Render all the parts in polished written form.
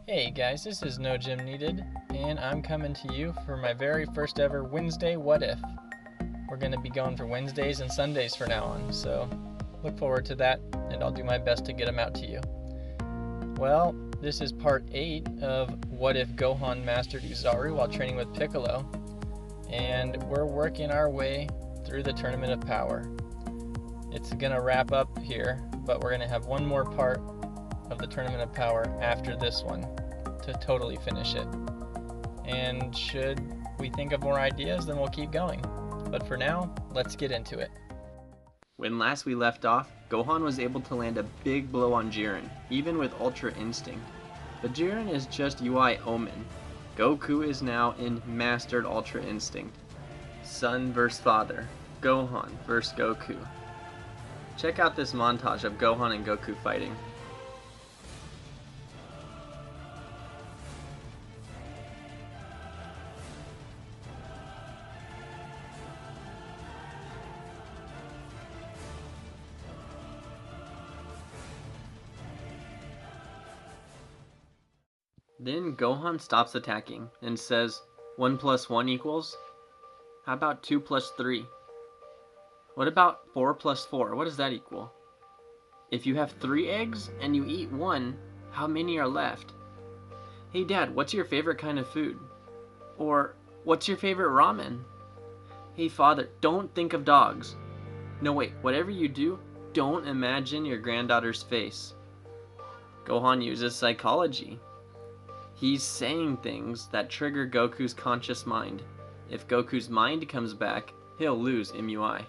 Hey guys, this is No Gym Needed, and I'm coming to you for my very first ever Wednesday What If. We're going to be going for Wednesdays and Sundays from now on, so look forward to that, and I'll do my best to get them out to you. Well, this is part 8 of What If Gohan Mastered Oozaru while training with Piccolo, and we're working our way through the Tournament of Power. It's going to wrap up here, but we're going to have one more part of the Tournament of Power after this one to totally finish it. And should we think of more ideas, then we'll keep going. But for now, let's get into it. When last we left off, Gohan was able to land a big blow on Jiren, even with Ultra Instinct. But Jiren is just UI Omen. Goku is now in Mastered Ultra Instinct. Son vs Father. Gohan vs Goku. Check out this montage of Gohan and Goku fighting. Then Gohan stops attacking and says, 1 plus 1 equals? How about 2 plus 3? What about 4 plus 4? What does that equal? If you have 3 eggs and you eat 1, how many are left? Hey Dad, what's your favorite kind of food? Or, what's your favorite ramen? Hey Father, don't think of dogs. No wait, whatever you do, don't imagine your granddaughter's face. Gohan uses psychology. He's saying things that trigger Goku's conscious mind. If Goku's mind comes back, he'll lose MUI.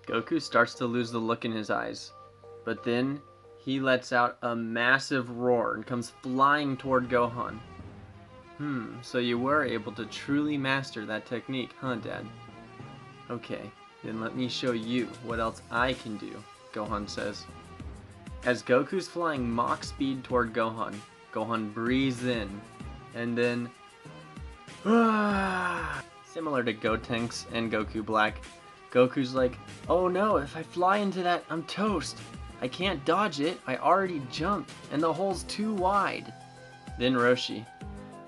Goku starts to lose the look in his eyes, but then he lets out a massive roar and comes flying toward Gohan. So you were able to truly master that technique, huh, Dad? Okay, then let me show you what else I can do, Gohan says. As Goku's flying Mach speed toward Gohan, Gohan breathes in, and then, similar to Gotenks and Goku Black, Goku's like, oh no, if I fly into that, I'm toast. I can't dodge it, I already jumped, and the hole's too wide. Then Roshi,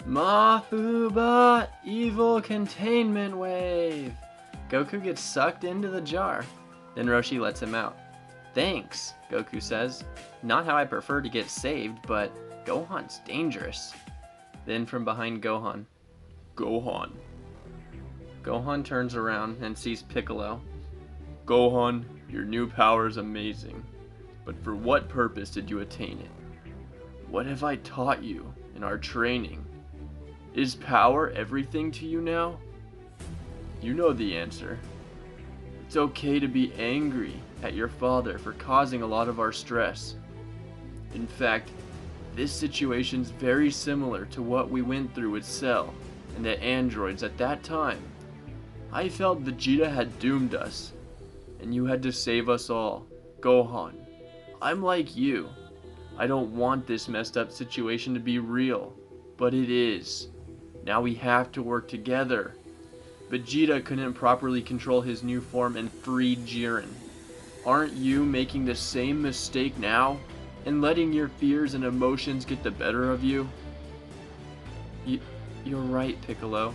Mafuba, evil containment wave. Goku gets sucked into the jar. Then Roshi lets him out. Thanks, Goku says. Not how I prefer to get saved, but Gohan's dangerous. Then from behind Gohan, Gohan. Gohan turns around and sees Piccolo. Gohan, your new power is amazing, but for what purpose did you attain it? What have I taught you in our training? Is power everything to you now? You know the answer. It's okay to be angry at your father for causing a lot of our stress. In fact, this situation's very similar to what we went through with Cell and the androids at that time. I felt Vegeta had doomed us, and you had to save us all. Gohan, I'm like you. I don't want this messed up situation to be real, but it is. Now we have to work together. Vegeta couldn't properly control his new form and freed Jiren. Aren't you making the same mistake now? And letting your fears and emotions get the better of you? You're right, Piccolo.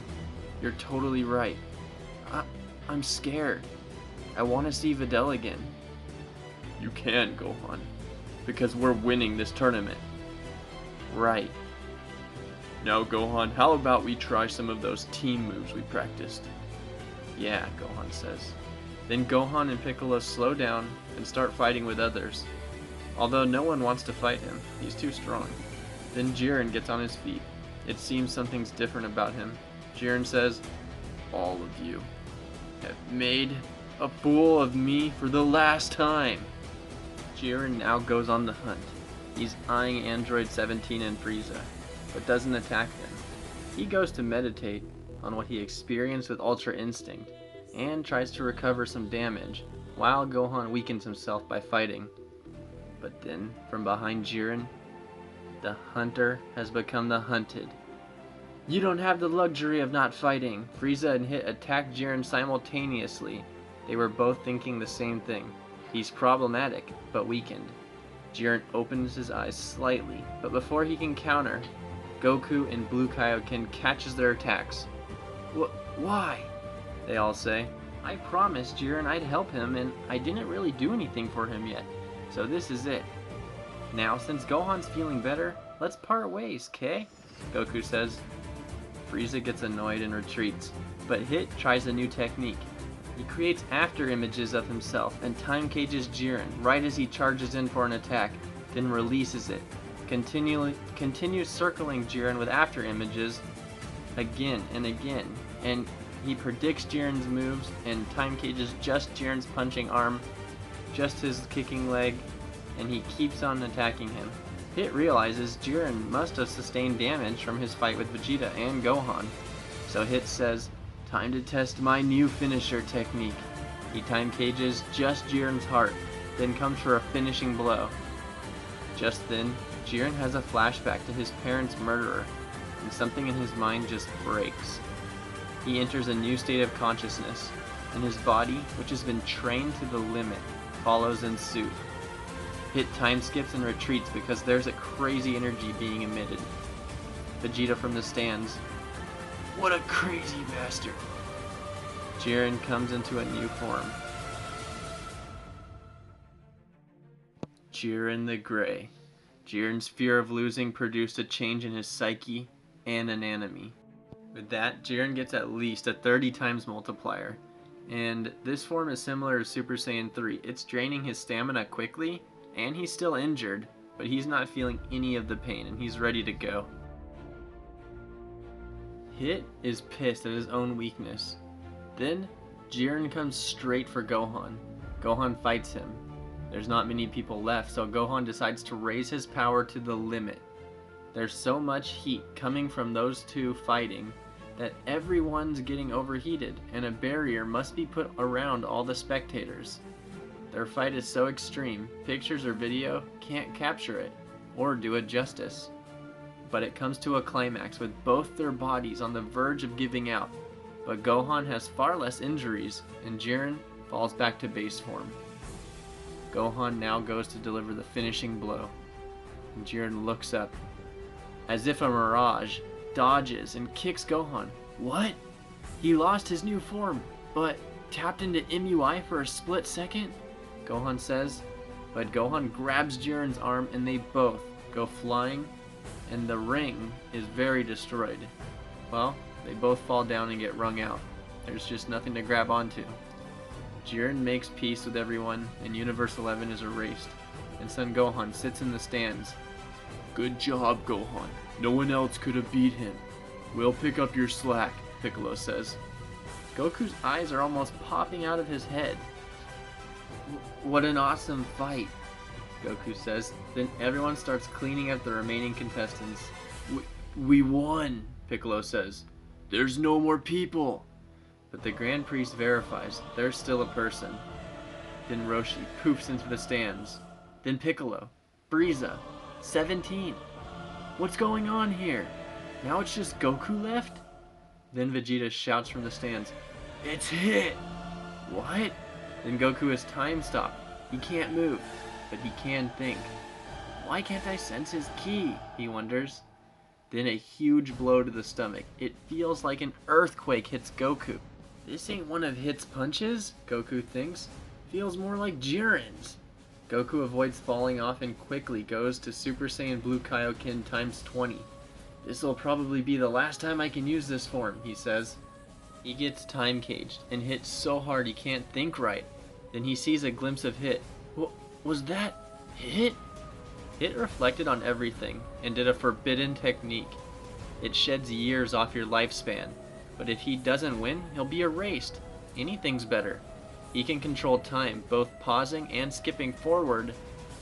You're totally right. I'm scared. I want to see Videl again. You can, Gohan. Because we're winning this tournament. Right. Now, Gohan, how about we try some of those team moves we practiced? Yeah, Gohan says. Then Gohan and Piccolo slow down and start fighting with others. Although no one wants to fight him, he's too strong. Then Jiren gets on his feet. It seems something's different about him. Jiren says, all of you have made a fool of me for the last time. Jiren now goes on the hunt. He's eyeing Android 17 and Frieza, but doesn't attack them. He goes to meditate on what he experienced with Ultra Instinct, and tries to recover some damage, while Gohan weakens himself by fighting. But then, from behind Jiren, the hunter has become the hunted. You don't have the luxury of not fighting. Frieza and Hit attacked Jiren simultaneously. They were both thinking the same thing. He's problematic, but weakened. Jiren opens his eyes slightly, but before he can counter, Goku and Blue Kaioken catches their attacks. Why? They all say. I promised Jiren I'd help him, and I didn't really do anything for him yet, so this is it. Now, since Gohan's feeling better, let's part ways, K? Goku says. Frieza gets annoyed and retreats, but Hit tries a new technique. He creates after images of himself and time cages Jiren right as he charges in for an attack, then releases it. Continues circling Jiren with after images again and again, and he predicts Jiren's moves and time cages just Jiren's punching arm, just his kicking leg, and he keeps on attacking him. Hit realizes Jiren must have sustained damage from his fight with Vegeta and Gohan, so Hit says, time to test my new finisher technique. He time cages just Jiren's heart, then comes for a finishing blow. Just then, Jiren has a flashback to his parents' murderer, and something in his mind just breaks. He enters a new state of consciousness, and his body, which has been trained to the limit, follows in suit. Hit time skips and retreats because there's a crazy energy being emitted. Vegeta from the stands. What a crazy bastard! Jiren comes into a new form. Jiren the Grey. Jiren's fear of losing produced a change in his psyche and anatomy. With that, Jiren gets at least a 30 times multiplier. And this form is similar to Super Saiyan 3. It's draining his stamina quickly, and he's still injured, but he's not feeling any of the pain, and he's ready to go. Hit is pissed at his own weakness. Then, Jiren comes straight for Gohan. Gohan fights him. There's not many people left, so Gohan decides to raise his power to the limit. There's so much heat coming from those two fighting that everyone's getting overheated, and a barrier must be put around all the spectators. Their fight is so extreme, pictures or video can't capture it, or do it justice. But it comes to a climax with both their bodies on the verge of giving out, but Gohan has far less injuries, and Jiren falls back to base form. Gohan now goes to deliver the finishing blow, and Jiren looks up. As if a mirage, dodges and kicks Gohan. What? He lost his new form, but tapped into MUI for a split second? Gohan says, but Gohan grabs Jiren's arm and they both go flying, and the ring is very destroyed. Well, they both fall down and get wrung out. There's just nothing to grab onto. Jiren makes peace with everyone, and Universe 11 is erased, and Son Gohan sits in the stands. Good job, Gohan. No one else could have beat him. We'll pick up your slack, Piccolo says. Goku's eyes are almost popping out of his head. What an awesome fight, Goku says. Then everyone starts cleaning up the remaining contestants. We won, Piccolo says. There's no more people. But the Grand Priest verifies there's still a person. Then Roshi poofs into the stands. Then Piccolo, Frieza, 17. What's going on here? Now it's just Goku left? Then Vegeta shouts from the stands, It's Hit! What? Then Goku is time stopped. He can't move, but he can think. Why can't I sense his ki? He wonders. Then a huge blow to the stomach. It feels like an earthquake hits Goku. This ain't one of Hit's punches, Goku thinks. Feels more like Jiren's. Goku avoids falling off and quickly goes to Super Saiyan Blue Kaioken times 20. This'll probably be the last time I can use this form, he says. He gets time caged and hit so hard he can't think right. Then he sees a glimpse of Hit. Was that Hit? Hit reflected on everything and did a forbidden technique. It sheds years off your lifespan, but if he doesn't win, he'll be erased. Anything's better. He can control time, both pausing and skipping forward,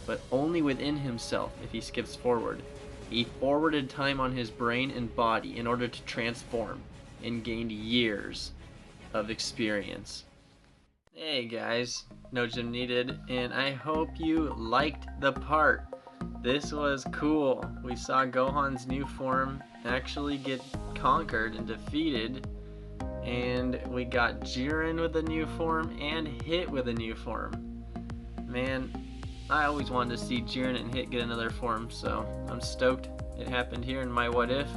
but only within himself if he skips forward. He forwarded time on his brain and body in order to transform, and gained years of experience. Hey guys, no gym needed, and I hope you liked the part. This was cool. We saw Gohan's new form actually get conquered and defeated, and we got Jiren with a new form and Hit with a new form. Man, I always wanted to see Jiren and Hit get another form, so I'm stoked it happened here in my What If,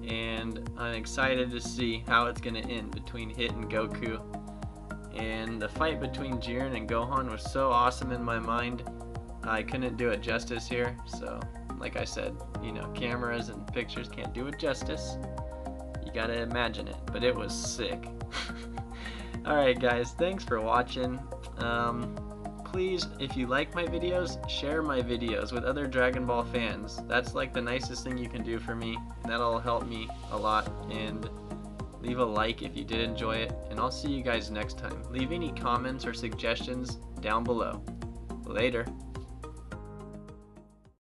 and I'm excited to see how it's going to end between Hit and Goku. And the fight between Jiren and Gohan was so awesome in my mind, I couldn't do it justice here, so like I said, you know, cameras and pictures can't do it justice. You gotta imagine it, but it was sick. Alright guys, thanks for watching. Please, if you like my videos, share my videos with other Dragon Ball fans. That's like the nicest thing you can do for me, and that'll help me a lot. And leave a like if you did enjoy it, and I'll see you guys next time. Leave any comments or suggestions down below. Later.